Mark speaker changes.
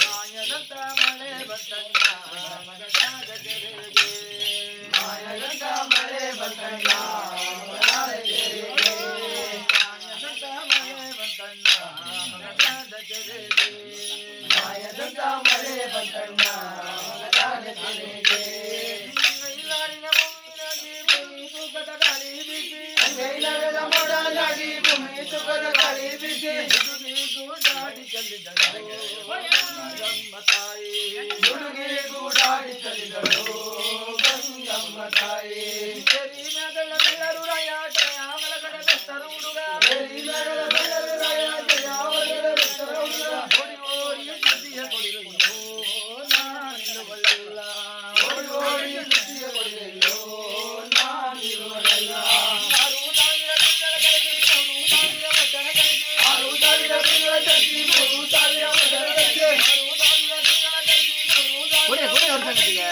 Speaker 1: ಮಾಯದಂತ ಮಳೆ ಬಂತಣ್ಣ ಮಗದಾದ ಕೆರೆಗೆ ಮಾಯದಂತ ಮಳೆ ಬಂತಣ್ಣ ಮಗದಾದ ಕೆರೆಗೆ ಮಾಯದಂತ ಮಳೆ ಬಂತಣ್ಣ ಮಗದಾದ ಕೆರೆಗೆ ಮಾಯದಂತ ಮಳೆ ಬಂತಣ್ಣ ಮಗದಾದ ಕೆರೆಗೆ ಇಲ್ಲಾರಿನ ಭೂಮಿಯಾಗಿ ಭೂಮಿ ಸುಖದ ಗಾಳಿ ಬೀಸಿ ಅಂಗೈಲಾರದ ಮೋಡಲಾಗಿ ಭೂಮಿ ಸುಖದ ಗಾಳಿ ಬೀಸಿ ಗೂಡಾಡಿ ಚಲಿದಳು ಗಂಗಮ್ಮ ತಾಯಿ ಹುಡುಗಿ ಗೂಡಾಡಿ ಚಲಿದಳು ಗಂಗಮ್ಮ ತಾಯಿ ಸರಿ ಮಗಳ ಬೆಳ್ಳರು ರಾಯಾಟ ಯಾವಲ ಕಡ ಬೆಸ್ತರು ಹುಡುಗ ಸರಿ ಮಗಳ ಬೆಳ್ಳರು ರಾಯಾಟ ಯಾವಲ ಕಡ ಬೆಸ್ತರು ಹುಡುಗ ಓಡಿ ಓಡಿ ಸುದ್ದಿಯ ಕೊಡಿರಯ್ಯೋ ನಾನಿರುವಲ್ಲ ಓಡಿ ಓಡಿ ಸುದ್ದಿಯ ಕೊಡಿರಯ್ಯೋ ನಾನಿರುವಲ್ಲ
Speaker 2: ಕೊಡಿ ಕೊಡಿ ಅವ್ರ ಸಂಗತಿಗೆ